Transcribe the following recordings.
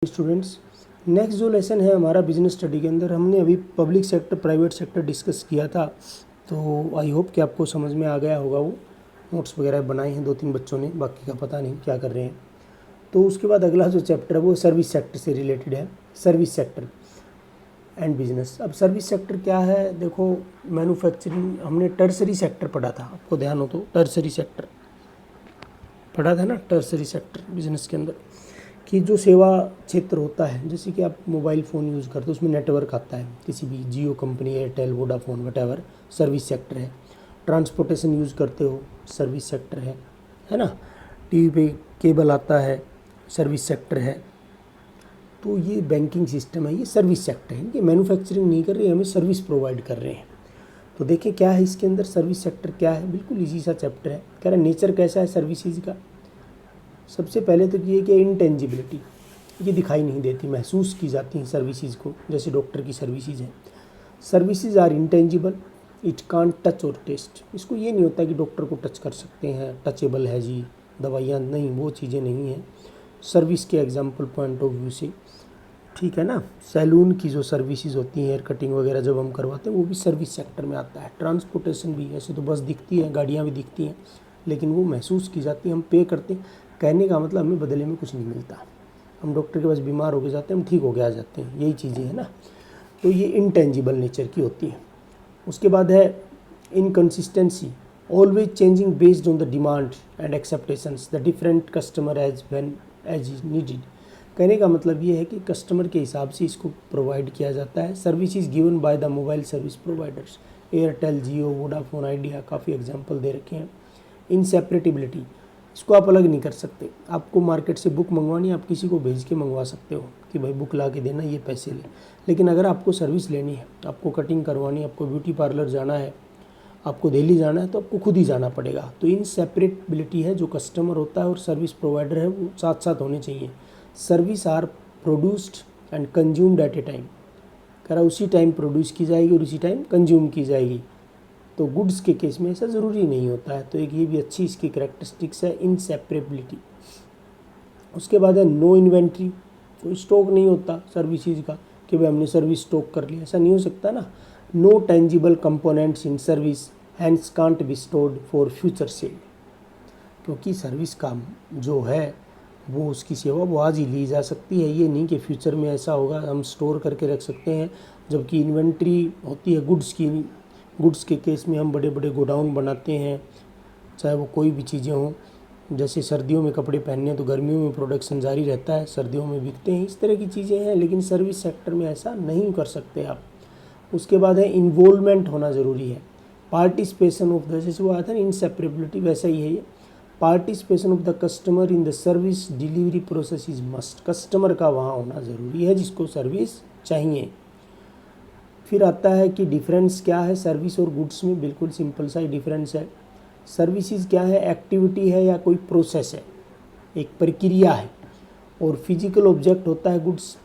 Students, next जो lesson है हमारा बिजनेस स्टडी के अंदर, हमने अभी public sector private sector discuss किया था। तो आई होप कि आपको समझ में आ गया होगा। वो नोट्स वगैरह बनाए हैं 2-3 बच्चों ने, बाकी का पता नहीं क्या कर रहे हैं। तो उसके बाद अगला जो चैप्टर है वो सर्विस सेक्टर से रिलेटेड है, सर्विस सेक्टर एंड बिजनेस। अब सर्विस सेक्टर क्या है, देखो मैन्युफैक्चरिंग हमने टर्सरी सेक्टर पढ़ा था, आपको ध्यान हो तो टर्सरी सेक्टर पढ़ा था ना। टर्सरी सेक्टर बिजनेस के अंदर कि जो सेवा क्षेत्र होता है, जैसे कि आप मोबाइल फ़ोन यूज़ करते हो उसमें नेटवर्क आता है, किसी भी Jio company, Airtel, Vodafone, whatever, service sector है। ट्रांसपोर्टेशन यूज़ करते हो, सर्विस सेक्टर है ना। टीवी पे केबल आता है, सर्विस सेक्टर है। तो ये बैंकिंग सिस्टम है, ये सर्विस सेक्टर है। ये मैन्युफैक्चरिंग नहीं कर रही है, हमें सर्विस प्रोवाइड कर रहे हैं। तो देखिए क्या है इसके अंदर, सर्विस सेक्टर क्या है, बिल्कुल इजी सा चैप्टर है। कह रहा नेचर कैसा है सर्विसेज का। सबसे पहले तो ये कि इंटेंजिबिलिटी, ये दिखाई नहीं देती, महसूस की जाती हैं सर्विसेज को, जैसे डॉक्टर की सर्विसेज हैं। Services are intangible, it can't touch और टेस्ट। इसको ये नहीं होता कि डॉक्टर को टच कर सकते हैं, टचेबल है जी दवाइयाँ, नहीं, वो चीज़ें नहीं हैं सर्विस के एग्जाम्पल पॉइंट ऑफ व्यू से, ठीक है ना। सैलून की जो सर्विसेज होती हैं, हेयर कटिंग वगैरह जब हम करवाते हैं, वो भी सर्विस सेक्टर में आता है। ट्रांसपोर्टेशन भी, ऐसे तो बस दिखती है, गाड़ियाँ भी दिखती हैं, लेकिन वो महसूस की जाती है, हम पे करते हैं। कहने का मतलब हमें बदले में कुछ नहीं मिलता। हम डॉक्टर के पास बीमार हो के जाते हैं, हम ठीक हो के आ जाते हैं, यही चीज़ें हैं ना। तो ये इंटेंजिबल नेचर की होती है। उसके बाद है inconsistency, always changing based on the demand and expectations the different customer as is needed. कहने का मतलब ये है कि कस्टमर के हिसाब से इसको प्रोवाइड किया जाता है। Service is given by the mobile service providers, Airtel, Jio, Vodafone, idea, काफ़ी एग्जाम्पल दे रखे हैं। इनसेपरेटिबिलिटी, इसको आप अलग नहीं कर सकते। आपको मार्केट से बुक मंगवानी, आप किसी को भेज के मंगवा सकते हो कि भाई बुक ला के देना, ये पैसे ले। लेकिन अगर आपको सर्विस लेनी है, आपको कटिंग करवानी, आपको ब्यूटी पार्लर जाना है, आपको दिल्ली जाना है, तो आपको खुद ही जाना पड़ेगा। तो इनसेपरेबिलिटी है, जो कस्टमर होता है और सर्विस प्रोवाइडर है वो साथ साथ होने चाहिए। Service are produced and consumed at a time, कह रहा उसी टाइम प्रोड्यूस की जाएगी और उसी टाइम कंज्यूम की जाएगी। तो गुड्स के केस में ऐसा ज़रूरी नहीं होता है। तो एक ये भी अच्छी इसकी करेक्टरिस्टिक्स है, इनसेपरेबिलिटी। उसके बाद है नो इन्वेंट्री, कोई स्टॉक नहीं होता सर्विसेज का कि भाई हमने सर्विस स्टॉक कर लिया, ऐसा नहीं हो सकता ना। No tangible components in service hence can't be stored for future sale, क्योंकि सर्विस का जो है वो उसकी सेवा वो आज ही ली जा सकती है, ये नहीं कि फ्यूचर में ऐसा होगा हम स्टोर करके रख सकते हैं। जबकि इन्वेंट्री होती है गुड्स की, गुड्स के केस में हम बड़े बड़े गोडाउन बनाते हैं, चाहे वो कोई भी चीज़ें हों। जैसे सर्दियों में कपड़े पहनने तो गर्मियों में प्रोडक्शन जारी रहता है, सर्दियों में बिकते हैं, इस तरह की चीज़ें हैं। लेकिन सर्विस सेक्टर में ऐसा नहीं कर सकते आप। उसके बाद है इन्वॉल्वमेंट होना ज़रूरी है, पार्टिसिपेशन ऑफ द, जैसे वो आता है ना इनसेपरेबिलिटी, वैसा ही है ये। Participation of the customer in the service delivery process is must, customer का वहाँ होना ज़रूरी है जिसको सर्विस चाहिए। फिर आता है कि डिफरेंस क्या है सर्विस और गुड्स में, बिल्कुल सिंपल सा ही डिफरेंस है। सर्विसेज क्या है, एक्टिविटी है या कोई प्रोसेस है, एक प्रक्रिया है, और फिजिकल ऑब्जेक्ट होता है गुड्स।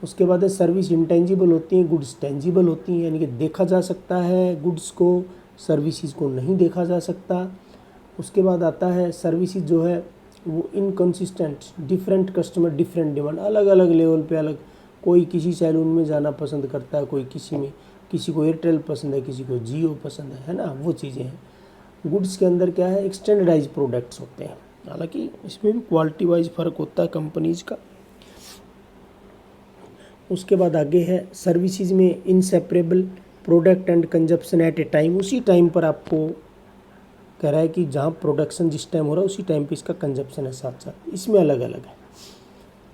उसके बाद है सर्विस इंटेंजिबल होती हैं, गुड्स टेंजिबल होती हैं, यानी कि देखा जा सकता है गुड्स को, सर्विसेज को नहीं देखा जा सकता। उसके बाद आता है सर्विसेज जो है वो inconsistent, different customer different demand, अलग अलग लेवल पे अलग। कोई किसी सैलून में जाना पसंद करता है, कोई किसी में, किसी को एयरटेल पसंद है, किसी को जियो पसंद है ना, वो चीज़ें हैं। गुड्स के अंदर क्या है, एक्सटेंडर्डाइज प्रोडक्ट्स होते हैं, हालांकि इसमें भी क्वालिटी वाइज फ़र्क होता है कंपनीज का। उसके बाद आगे है सर्विसेज में inseparable product and consumption at a time, उसी टाइम पर आपको कह रहा है कि जहाँ प्रोडक्शन जिस टाइम हो रहा है उसी टाइम पे इसका कंजप्शन है साथ साथ, इसमें अलग अलग है।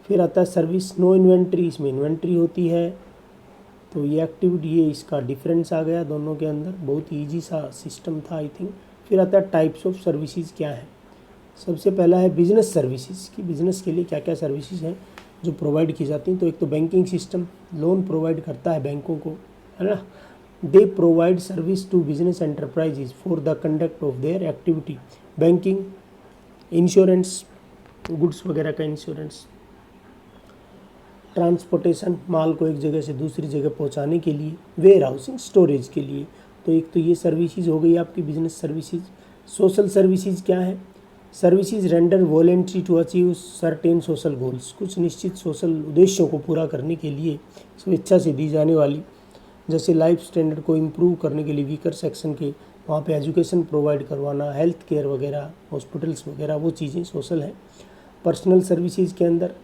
फिर आता है सर्विस नो इन्वेंट्री, इसमें इन्वेंट्री होती है। तो ये एक्टिविटी, ये इसका डिफरेंस आ गया दोनों के अंदर, बहुत ईजी सा सिस्टम था आई थिंक। फिर आता है टाइप्स ऑफ सर्विसेज क्या है। सबसे पहला है बिजनेस सर्विसेज, कि बिजनेस के लिए क्या क्या सर्विसेज हैं जो प्रोवाइड की जाती हैं। तो एक तो बैंकिंग सिस्टम, लोन प्रोवाइड करता है बैंकों को, है ना। They provide service to business enterprises for the conduct of their activity. Banking, insurance, goods वगैरह का इंश्योरेंस, ट्रांसपोर्टेशन, माल को एक जगह से दूसरी जगह पहुंचाने के लिए, वेयर हाउसिंग, स्टोरेज के लिए। तो एक तो ये सर्विसेज हो गई आपकी बिजनेस सर्विसेज। सोशल सर्विसेज क्या है, services render voluntary to achieve certain social goals, कुछ निश्चित सोशल उद्देश्यों को पूरा करने के लिए स्वेच्छा से दी जाने वाली, जैसे लाइफ स्टैंडर्ड को इम्प्रूव करने के लिए वीकर सेक्शन के वहाँ पे एजुकेशन प्रोवाइड करवाना, हेल्थ केयर वगैरह, हॉस्पिटल्स वगैरह, वो चीज़ें सोशल हैं। पर्सनल सर्विसेज के अंदर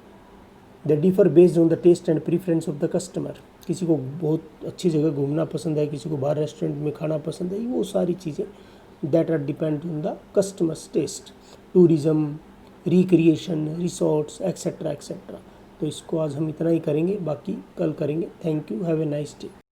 the differ based on the taste and preference of the customer, किसी को बहुत अच्छी जगह घूमना पसंद है, किसी को बाहर रेस्टोरेंट में खाना पसंद है, वो सारी चीज़ें that are depend on the customer's taste. Tourism, recreation, resorts etcetera etcetera. तो इसको आज हम इतना ही करेंगे, बाकी कल करेंगे। Thank you, have a nice day.